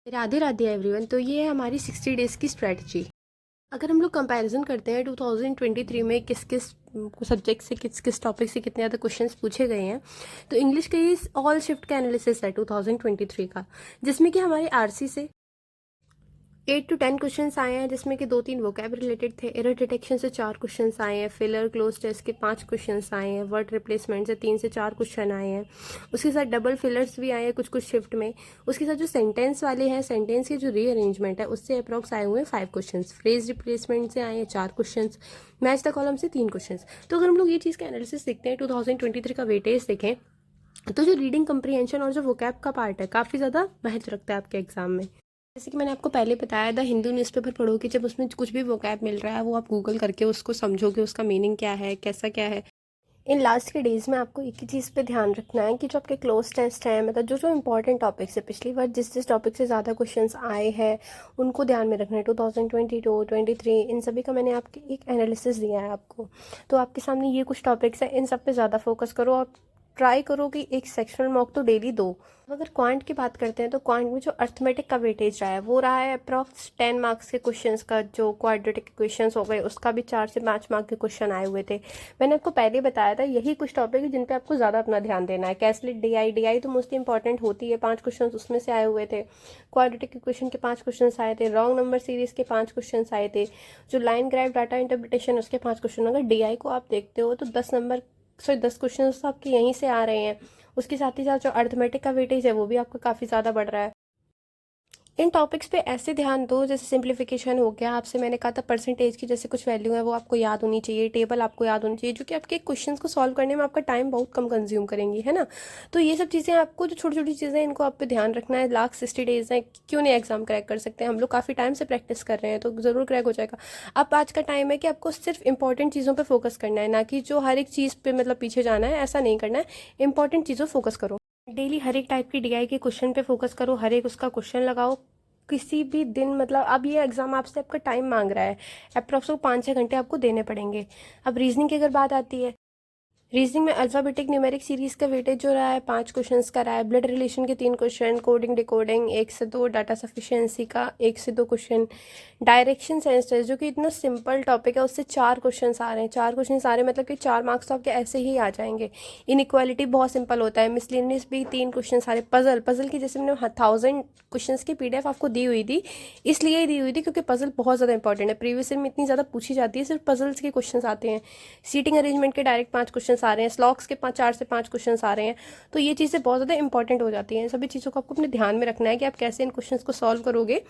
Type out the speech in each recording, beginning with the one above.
Radhe Radhe everyone. तो ये है हमारी 60 डेज़ की स्ट्रेटजी। अगर हम लोग कंपैरिजन करते हैं 2023 में किस किस सब्जेक्ट से किस किस टॉपिक से कितने ज़्यादा क्वेश्चंस पूछे गए हैं, तो इंग्लिश का ये ऑल शिफ्ट का एनालिसिस है 2023 का, जिसमें कि हमारे आरसी से 8 to 10 क्वेश्चंस आए हैं, जिसमें कि 2-3 वोकैब रिलेटेड थे। एरर डिटेक्शन से 4 क्वेश्चंस आए हैं। फिलर क्लोज टेस्ट के 5 क्वेश्चंस आए हैं। वर्ड रिप्लेसमेंट से 3 से 4 क्वेश्चन आए हैं। उसके साथ डबल फिलर्स भी आए हैं कुछ कुछ शिफ्ट में। उसके साथ जो सेंटेंस वाले हैं, सेंटेंस के जो रीअरेंजमेंट है उससे अप्रॉक्स आए हुए हैं 5 क्वेश्चन। फ्रेज रिप्लेसमेंट से आए हैं 4 क्वेश्चन। मैच द कॉलम से 3 क्वेश्चन। तो अगर हम लोग ये चीज़ का एनालिसिस देखते हैं, 2023 का वेटेज देखें, तो जो रीडिंग कंप्रीहेंशन और जो वोकैब का पार्ट है काफ़ी ज़्यादा महत्व रखता है आपके एग्जाम में। जैसे कि मैंने आपको पहले बताया, द हिंदू न्यूज़पेपर पढ़ोगे जब उसमें कुछ भी वोकैब मिल रहा है वो आप गूगल करके उसको समझोगे, उसका मीनिंग क्या है, कैसा क्या है। इन लास्ट के डेज़ में आपको एक ही चीज़ पे ध्यान रखना है कि जो आपके क्लोज टेस्ट हैं, मतलब जो जो इंपॉर्टेंट टॉपिक्स है, पिछली बार जिस जिस टॉपिक से ज़्यादा क्वेश्चंस आए हैं उनको ध्यान में रखना है। 2022, 23 इन सभी का मैंने आपके एक एनालिसिस दिया है आपको। तो आपके सामने ये कुछ टॉपिक्स हैं, इन सब पे ज़्यादा फोकस करो। आप ट्राई करो कि एक सेक्शनल मॉक तो डेली दो। अगर क्वांट की बात करते हैं तो क्वांट में जो अर्थमेटिक का वेटेज रहा है वो रहा है अप्रॉक्स 10 मार्क्स के क्वेश्चंस का। जो क्वाड्रेटिक क्वेश्चंस हो गए उसका भी 4 से 5 मार्क के क्वेश्चन आए हुए थे। मैंने आपको पहले बताया था यही कुछ टॉपिक है जिन पे आपको ज़्यादा अपना ध्यान देना है। कैसलेट डी आई तो मोस्ट इंपॉर्टेंट होती है, 5 क्वेश्चन उसमें से आए हुए थे। क्वाड्रेटिक क्वेश्चन के 5 क्वेश्चन आए थे। रॉन्ग नंबर सीरीज के 5 क्वेश्चन आए थे। जो लाइन ग्राफ डाटा इंटरप्रिटेशन उसके 5 क्वेश्चन। अगर डी को आप देखते हो तो 10 क्वेश्चन तो आपके यहीं से आ रहे हैं। उसके साथ ही साथ जो अर्थमेटिक का वेटेज है वो भी आपका काफ़ी ज़्यादा बढ़ रहा है। इन टॉपिक्स पे ऐसे ध्यान दो, जैसे सिंप्लीफिकेशन हो गया। आपसे मैंने कहा था परसेंटेज की जैसे कुछ वैल्यू है वो आपको याद होनी चाहिए, टेबल आपको याद होनी चाहिए, जो कि आपके क्वेश्चंस को सॉल्व करने में आपका टाइम बहुत कम कंज्यूम करेंगी, है ना। तो ये सब चीज़ें आपको, जो छोटी छोटी चीज़ें इनको आप पे ध्यान रखना है। लास्ट 60 डेज़ हैं, क्यों नहीं एग्जाम क्रैक कर सकते हैं। हम लोग काफ़ी टाइम से प्रैक्टिस कर रहे हैं तो ज़रूर क्रैक हो जाएगा। अब आज का टाइम है कि आपको सिर्फ इंपॉर्टेंट चीज़ों पर फोकस करना है, ना कि जो हर एक चीज़ पे मतलब पीछे जाना है, ऐसा नहीं करना है। इंपॉर्टेंट चीज़ों फोकस करो। डेली हर एक टाइप की डीआई के क्वेश्चन पे फोकस करो, हर एक उसका क्वेश्चन लगाओ किसी भी दिन। मतलब अब ये एग्ज़ाम आपसे आपका टाइम मांग रहा है, अप्रॉक्स 5-6 घंटे आपको देने पड़ेंगे। अब रीजनिंग की अगर बात आती है, रीजनिंग में अल्फ़ाबेटिक न्यूमेरिक सीरीज़ का वेटेज जो रहा है 5 क्वेश्चंस का रहा है। ब्लड रिलेशन के 3 क्वेश्चन, कोडिंग डिकोडिंग 1 से 2, डाटा सफिशिएंसी का 1 से 2 क्वेश्चन, डायरेक्शन सेंस टेस्ट जो कि इतना सिंपल टॉपिक है उससे 4 क्वेश्चंस आ रहे हैं। 4 क्वेश्चंस आ रहे हैं मतलब कि 4 मार्क्स तो आपके ऐसे ही आ जाएंगे। इनइक्वालिटी बहुत सिंपल होता है। मिसलेनियस भी 3 क्वेश्चन आ रहे। पजल की जैसे मैंने 1000 क्वेश्चन की पीडीएफ आपको दी हुई थी, इसलिए ही दी हुई थी क्योंकि पजल बहुत ज़्यादा इंपॉर्टेंट है। प्रीवियस ईयर में इतनी ज़्यादा पूछी जाती है, सिर्फ पजल्स के क्वेश्चन आते हैं। सीटिंग अरेंजमेंट के डायरेक्ट 5 क्वेश्चन आ रहे हैं। स्लॉक्स के 4 से 5 क्वेश्चन आ रहे हैं। तो ये चीज़ें बहुत ज़्यादा इंपॉर्टेंट हो जाती हैं। सभी चीज़ों को आपको अपने ध्यान में रखना है कि आप कैसे इन क्वेश्चन को सॉल्व करोगे।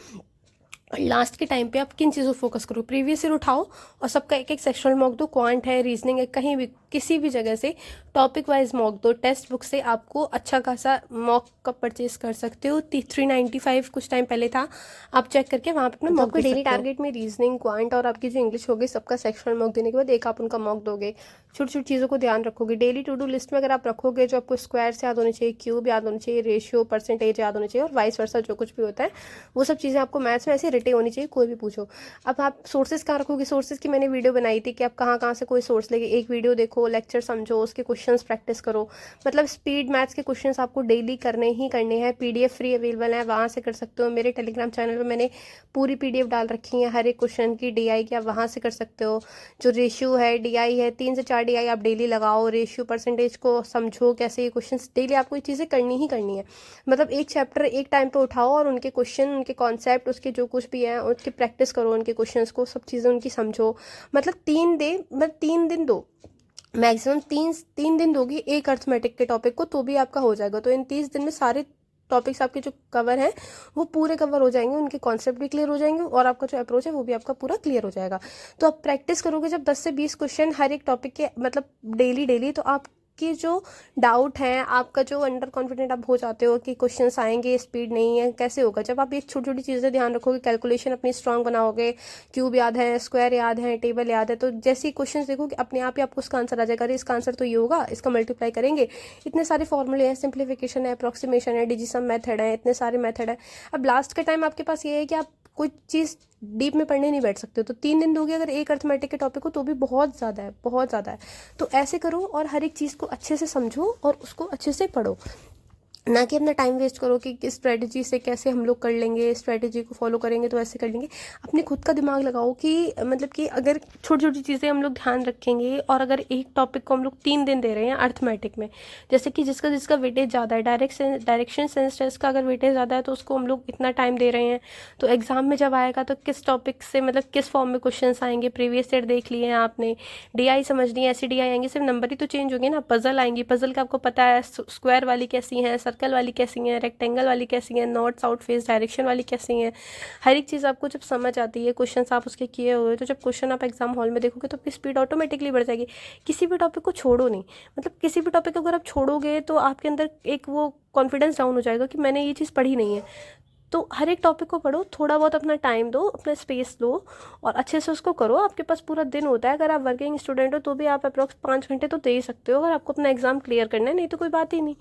और लास्ट के टाइम पे आप किन चीज़ों फोकस करो, प्रीवियस ईयर उठाओ और सबका एक एक सेक्शनल मॉक दो। क्वांट है, रीजनिंग है, कहीं भी किसी भी जगह से टॉपिक वाइज मॉक दो। टेक्स्ट बुक से आपको अच्छा खासा मॉक का परचेज कर सकते हो। 395 कुछ टाइम पहले था, आप चेक करके वहाँ पे अपना मॉक दे सकते हो। डेली टारगेट में रीजनिंग, क्वांट और आपकी जो इंग्लिश होगी सबका सेक्शनल मॉक देने के बाद एक आप उनका मॉक दोगे। छोटी छोटी चीज़ों को ध्यान रखोगे। डेली टू डू लिस्ट में अगर आप रखोगे, जो आपको स्क्वायर्स याद होने चाहिए, क्यूब याद होने चाहिए, रेशियो, परसेंटेज याद होने चाहिए और वाइस वर्सा जो कुछ भी होता है वो सब चीज़ें आपको मैथ्स में ऐसे रिटे होनी चाहिए, कोई भी पूछो। अब आप सोर्सेज कहाँ रखोगे, सोर्सेज की मैंने वीडियो बनाई थी कि आप कहाँ कहाँ से कोई सोर्स लेके एक वीडियो देखो, लेक्चर समझो, उसके क्वेश्चंस प्रैक्टिस करो। मतलब स्पीड मैथ्स के क्वेश्चंस आपको डेली करने ही करने हैं। पीडीएफ फ्री अवेलेबल है, वहाँ से कर सकते हो। मेरे टेलीग्राम चैनल पर मैंने पूरी पीडीएफ डाल रखी है हर एक क्वेश्चन की, डीआई की, आप वहाँ से कर सकते हो। जो रेशियो है, डीआई है, 3 से 4 डीआई आप डेली लगाओ। रेशियो परसेंटेज को समझो कैसे, ये क्वेश्चन डेली आपको ये चीज़ें करनी ही करनी है। मतलब एक चैप्टर एक टाइम पे उठाओ और उनके क्वेश्चन, उनके कॉन्सेप्ट, उसके जो कुछ भी है उसकी प्रैक्टिस करो, उनके क्वेश्चंस को, सब चीज़ें उनकी समझो। मतलब 3 दिन दो, मैक्सिमम तीन दिन दोगी एक अर्थमेटिक के टॉपिक को तो भी आपका हो जाएगा। तो इन 30 दिन में सारे टॉपिक्स आपके जो कवर हैं वो पूरे कवर हो जाएंगे, उनके कॉन्सेप्ट भी क्लियर हो जाएंगे और आपका जो अप्रोच है वो भी आपका पूरा क्लियर हो जाएगा। तो आप प्रैक्टिस करोगे जब 10 से 20 क्वेश्चन हर एक टॉपिक के, मतलब डेली डेली, तो आपकी जो डाउट है, आपका जो अंडर कॉन्फिडेंट आप हो जाते हो कि क्वेश्चंस आएंगे, स्पीड नहीं है, कैसे होगा। जब आप ये छोटी छोटी चीज़ें ध्यान रखोगे, कैलकुलेशन अपनी स्ट्रांग बनाओगे, क्यूब याद है, स्क्वायर याद है, टेबल याद है, तो जैसे ही क्वेश्चन देखोगे अपने आप ही आपको उसका आंसर आ जाएगा। अरे इसका आंसर तो ये होगा, इसका मल्टीप्लाई करेंगे, इतने सारे फॉर्मूले हैं, सिंप्लीफिकेशन है, अप्रॉक्सीमेशन है, डिजिसम मेथड है, इतने सारे मेथड है। अब लास्ट का टाइम आपके पास ये है कि आप कोई चीज़ डीप में पढ़ने नहीं बैठ सकते हो। तो 3 दिन दोगे अगर एक अर्थमेटिक के टॉपिक को तो भी बहुत ज़्यादा है, बहुत ज़्यादा है। तो ऐसे करो और हर एक चीज़ को अच्छे से समझो और उसको अच्छे से पढ़ो। ना कि अपना टाइम वेस्ट करो कि किस स्ट्रेटजी से कैसे हम लोग कर लेंगे, स्ट्रेटजी को फॉलो करेंगे तो ऐसे कर लेंगे। अपने खुद का दिमाग लगाओ कि मतलब कि अगर छोटी छोटी चीज़ें हम लोग ध्यान रखेंगे, और अगर एक टॉपिक को हम लोग 3 दिन दे रहे हैं अर्थमेटिक में, जैसे कि जिसका जिसका वेटेज ज़्यादा है, डायरेक्शन सेंस टेस्ट का अगर वेटेज ज़्यादा है तो उसको हम लोग इतना टाइम दे रहे हैं, तो एग्जाम में जब आएगा तो किस टॉपिक से मतलब किस फॉर्म में क्वेश्चन आएंगे, प्रीवियस ईयर देख लिए हैं आपने, डीआई समझनी है, ऐसी डीआई आएंगे, सिर्फ नंबर ही तो चेंज होंगे ना। पजल आएंगी, पजल का आपको पता है स्क्वायर वाली कैसी है, सर्कल वाली कैसी है, रेक्टेंगल वाली कैसी है, नॉर्थ साउथ फेस डायरेक्शन वाली कैसी है। हर एक चीज़ आपको जब समझ आती है, क्वेश्चन आप उसके किए हुए, तो जब क्वेश्चन आप एग्जाम हॉल में देखोगे तो आपकी स्पीड ऑटोमेटिकली बढ़ जाएगी। किसी भी टॉपिक को छोड़ो नहीं, मतलब किसी भी टॉपिक को अगर आप छोड़ोगे तो आपके अंदर एक वो कॉन्फिडेंस डाउन हो जाएगा कि मैंने ये चीज़ पढ़ी नहीं है। तो हर एक टॉपिक को पढ़ो, थोड़ा बहुत अपना टाइम दो, अपना स्पेस लो, और अच्छे से उसको करो। आपके पास पूरा दिन होता है, अगर आप वर्किंग स्टूडेंट हो तो भी आप अप्रॉक्स 5 घंटे तो दे ही सकते हो अगर आपको अपना एग्ज़ाम क्लियर करना है, नहीं तो कोई बात ही नहीं।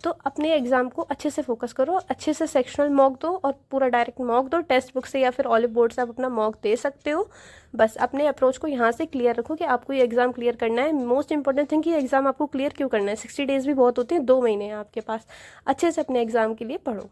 तो अपने एग्ज़ाम को अच्छे से फोकस करो, अच्छे से सेक्शनल मॉक दो, और पूरा डायरेक्ट मॉक दो टेक्स्ट बुक से या फिर ऑलिव बोर्ड से आप अपना मॉक दे सकते हो। बस अपने अप्रोच को यहाँ से क्लियर रखो कि आपको ये एग्ज़ाम क्लियर करना है। मोस्ट इंपॉर्टेंट थिंग कि एग्ज़ाम आपको क्लियर क्यों करना है। 60 डेज़ भी बहुत होते हैं, 2 महीने हैं आपके पास। अच्छे से अपने एग्ज़ाम के लिए पढ़ो।